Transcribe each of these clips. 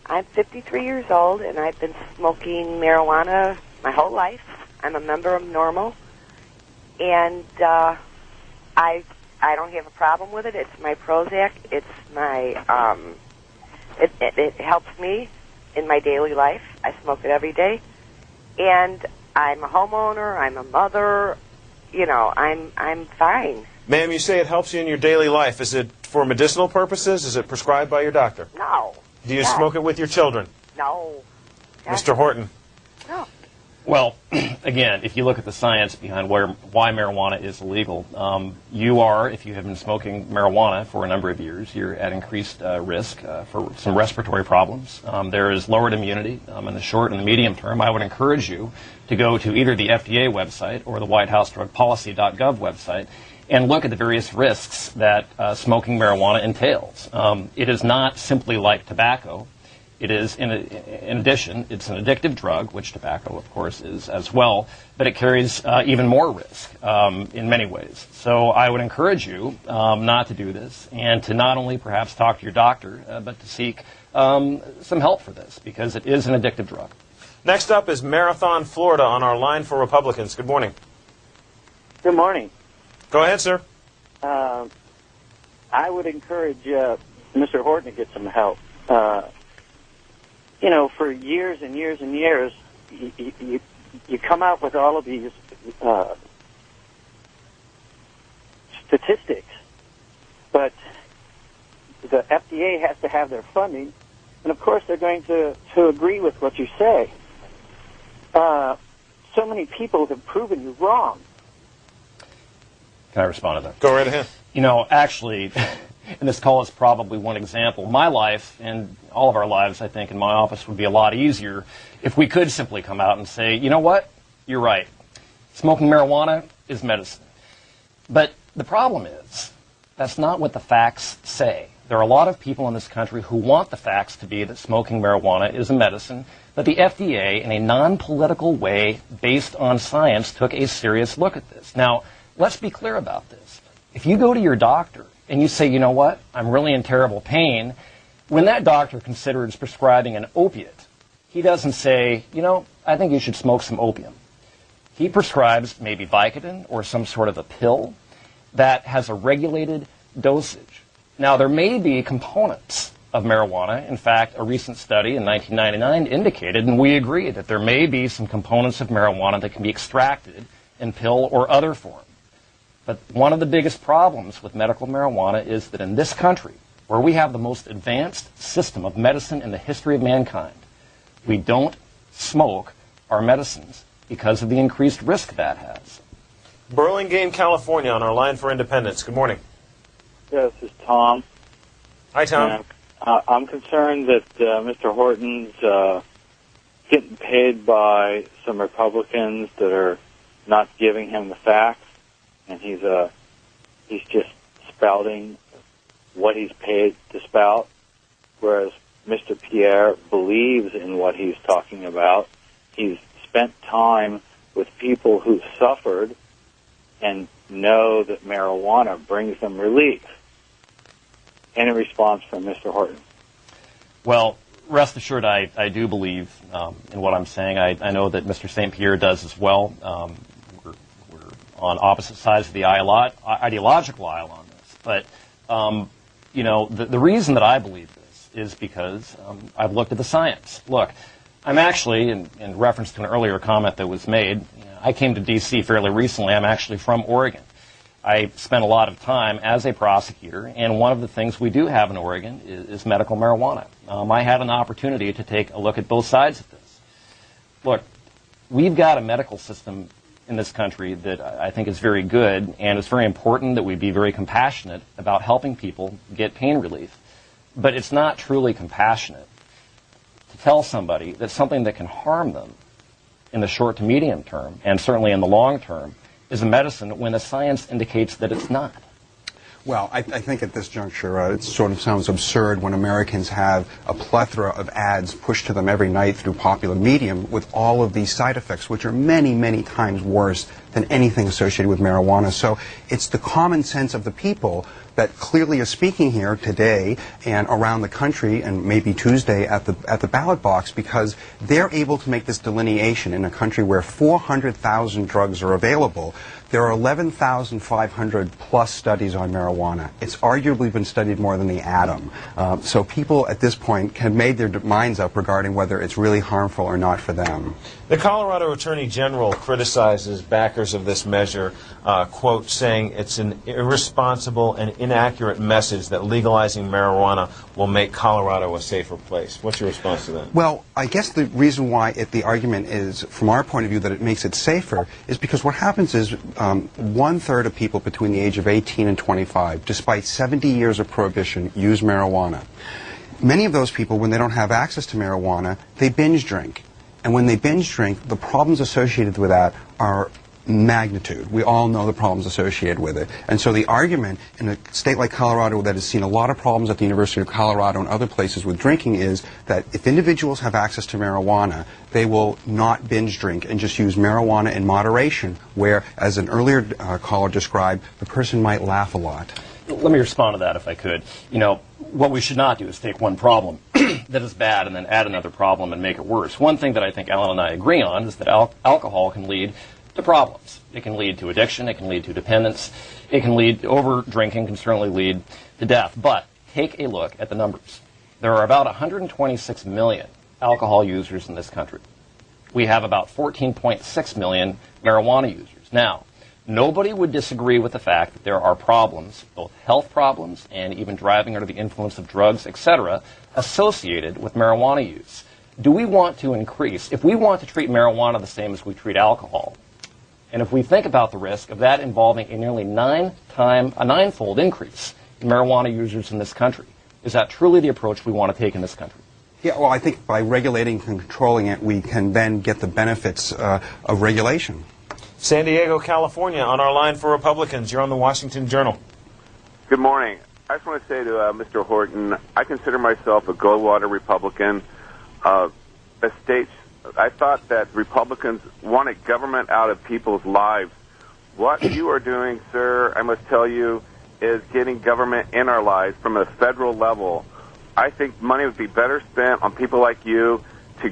I'm 53 years old, and I've been smoking marijuana my whole life. I'm a member of Normal, and I don't have a problem with it. It's my Prozac. It's my it helps me in my daily life. I smoke it every day, and I'm a homeowner. I'm a mother. You know, I'm fine. Ma'am, you say it helps you in your daily life. Is it for medicinal purposes? Is it prescribed by your doctor? No. Do you smoke it with your children? No. Mr. Horton? No. Well, again, if you look at the science behind why marijuana is illegal, you are, if you have been smoking marijuana for a number of years, you're at increased risk for some respiratory problems. There is lowered immunity in the short and the medium term. I would encourage you to go to either the FDA website or the White House drugpolicy.gov website and look at the various risks that smoking marijuana entails. It is not simply like tobacco. It is, in addition, it's an addictive drug, which tobacco, of course, is as well, but it carries even more risk in many ways. So I would encourage you not to do this, and to not only perhaps talk to your doctor, but to seek some help for this, because it is an addictive drug. Next up is Marathon, Florida, on our line for Republicans. Good morning. Good morning. Go ahead, sir. I would encourage Mr. Horton to get some help. You know, for years and years and years, you come out with all of these statistics, but the FDA has to have their funding, and of course they're going to agree with what you say. So many people have proven you wrong. Can I respond to that? Go right ahead. You know, actually, and this call is probably one example. My life, and all of our lives, I think, in my office would be a lot easier if we could simply come out and say, you know what, you're right. Smoking marijuana is medicine. But the problem is, that's not what the facts say. There are a lot of people in this country who want the facts to be that smoking marijuana is a medicine, but the FDA, in a non-political way, based on science, took a serious look at this. Now, let's be clear about this. If you go to your doctor and you say, you know what, I'm really in terrible pain, when that doctor considers prescribing an opiate, he doesn't say, you know, I think you should smoke some opium. He prescribes maybe Vicodin or some sort of a pill that has a regulated dosage. Now, there may be components of marijuana. In fact, a recent study in 1999 indicated, and we agree, that there may be some components of marijuana that can be extracted in pill or other form. But one of the biggest problems with medical marijuana is that in this country, where we have the most advanced system of medicine in the history of mankind, we don't smoke our medicines because of the increased risk that has. Burlingame, California, on our line for Independence. Good morning. Yes, this is Tom. Hi, Tom. I'm concerned that Mr. Horton's getting paid by some Republicans that are not giving him the facts, and he's just spouting what he's paid to spout, whereas Mr. Pierre believes in what he's talking about. He's spent time with people who've suffered and know that marijuana brings them relief. Any response from Mr. Horton? Well, rest assured, I do believe in what I'm saying. I know that Mr. St. Pierre does as well. We're on opposite sides of the ideological aisle on this. But, you know, the reason that I believe this is because I've looked at the science. Look, I'm actually, in reference to an earlier comment that was made, I came to D.C. fairly recently. I'm actually from Oregon. I spent a lot of time as a prosecutor, and one of the things we do have in Oregon is medical marijuana. I had an opportunity to take a look at both sides of this. Look, we've got a medical system in this country that I think is very good, and it's very important that we be very compassionate about helping people get pain relief. But it's not truly compassionate to tell somebody that something that can harm them in the short to medium term, and certainly in the long term, is a medicine when the science indicates that it's not. Well, I think at this juncture, it sort of sounds absurd when Americans have a plethora of ads pushed to them every night through popular medium with all of these side effects, which are many, many times worse than anything associated with marijuana. So it's the common sense of the people that clearly is speaking here today and around the country and maybe Tuesday at the ballot box, because they're able to make this delineation in a country where 400,000 drugs are available. There are 11,500 plus studies on marijuana. It's arguably been studied more than the atom. So people at this point have made their minds up regarding whether it's really harmful or not for them. The Colorado Attorney General criticizes backers of this measure, quote, saying it's an irresponsible and inaccurate message that legalizing marijuana will make Colorado a safer place. What's your response to that? Well, I guess the reason why the argument is, from our point of view, that it makes it safer is because what happens is 1/3 of people between the age of 18 and 25, despite 70 years of prohibition, use marijuana. Many of those people, when they don't have access to marijuana, they binge drink. And when they binge drink, the problems associated with that are magnitude. We all know the problems associated with it. And so the argument in a state like Colorado that has seen a lot of problems at the University of Colorado and other places with drinking is that if individuals have access to marijuana, they will not binge drink and just use marijuana in moderation, where, as an earlier caller described, the person might laugh a lot. Let me respond to that if I could. You know, what we should not do is take one problem that is bad and then add another problem and make it worse. One thing that I think Alan and I agree on is that alcohol can lead to problems. It can lead to addiction, it can lead to dependence, it can lead to over-drinking, can certainly lead to death. But take a look at the numbers. There are about 126 million alcohol users in this country. We have about 14.6 million marijuana users. Now, nobody would disagree with the fact that there are problems, both health problems and even driving under the influence of drugs, etc., associated with marijuana use. Do we want to increase, if we want to treat marijuana the same as we treat alcohol, and if we think about the risk of that involving a nearly ninefold increase in marijuana users in this country, is that truly the approach we want to take in this country? Yeah, well, I think by regulating and controlling it, we can then get the benefits of regulation. San Diego, California, on our line for Republicans. You're on the Washington Journal. Good morning. I just want to say to Mr. Horton, I consider myself a Goldwater Republican. I thought that Republicans wanted government out of people's lives. What you are doing, sir, I must tell you, is getting government in our lives from a federal level. I think money would be better spent on people like you to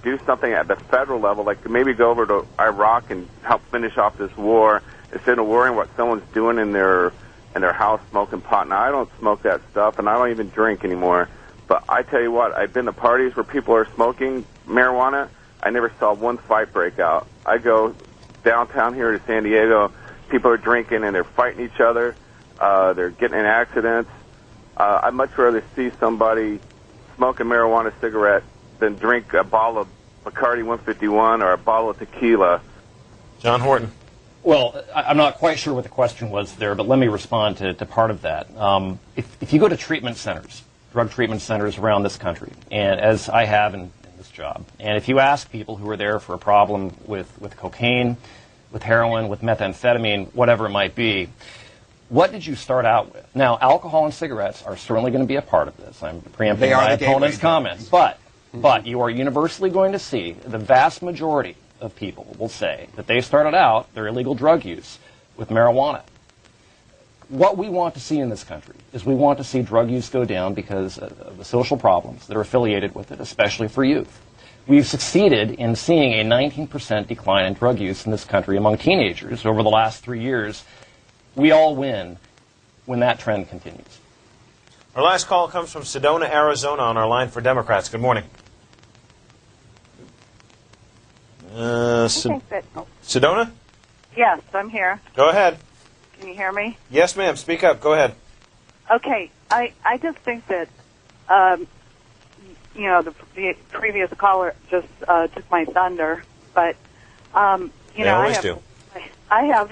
do something at the federal level, like maybe go over to Iraq and help finish off this war instead of worrying what someone's doing in their house smoking pot. Now, I don't smoke that stuff, and I don't even drink anymore. But I tell you what, I've been to parties where people are smoking marijuana. I never saw one fight break out. I go downtown here to San Diego, people are drinking and they're fighting each other. They're getting in accidents. I'd much rather see somebody smoke a marijuana cigarette than drink a bottle of Bacardi 151 or a bottle of tequila. John Horton. Well, I'm not quite sure what the question was there, but let me respond to part of that. If you go to treatment centers, drug treatment centers around this country, and as I have in this job, and if you ask people who are there for a problem with cocaine, with heroin, with methamphetamine, whatever it might be, what did you start out with? Now, alcohol and cigarettes are certainly going to be a part of this. I'm preempting my opponent's comments. But you are universally going to see the vast majority of people will say that they started out their illegal drug use with marijuana. What we want to see in this country is we want to see drug use go down because of the social problems that are affiliated with it, especially for youth. We've succeeded in seeing a 19% decline in drug use in this country among teenagers over the last 3 years. We all win when that trend continues. Our last call comes from Sedona, Arizona, on our line for Democrats. Good morning. Sedona? Yes, I'm here. Go ahead. Can you hear me? Yes, ma'am. Speak up. Go ahead. Okay. I just think that, the previous caller just took my thunder, but, They always do. I have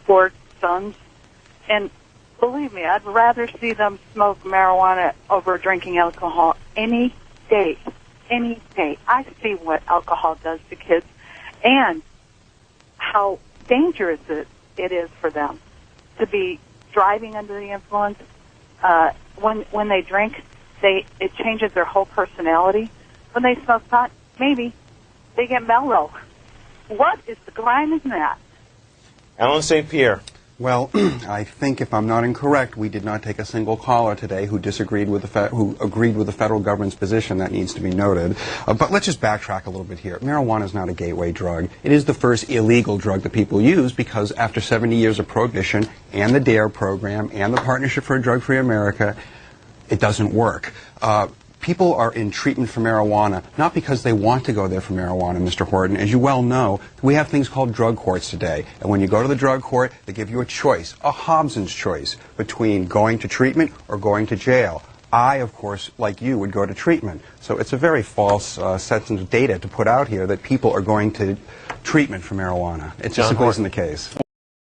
4 sons, and believe me, I'd rather see them smoke marijuana over drinking alcohol any day. Any day. I see what alcohol does to kids and how dangerous it is for them to be driving under the influence. When they drink, it changes their whole personality. When they smoke pot, maybe they get mellow. What is the crime in that? Alan St. Pierre. Well, I think if I'm not incorrect, we did not take a single caller today who disagreed with who agreed with the federal government's position. That needs to be noted. But let's just backtrack a little bit here. Marijuana is not a gateway drug. It is the first illegal drug that people use because after 70 years of prohibition and the DARE program and the Partnership for a Drug-Free America, it doesn't work. People are in treatment for marijuana not because they want to go there for marijuana, Mr. Horton. As you well know, we have things called drug courts today. And when you go to the drug court, they give you a choice, a Hobson's choice, between going to treatment or going to jail. I, of course, like you, would go to treatment. So it's a very false set of data to put out here that people are going to treatment for marijuana. It just simply isn't the case.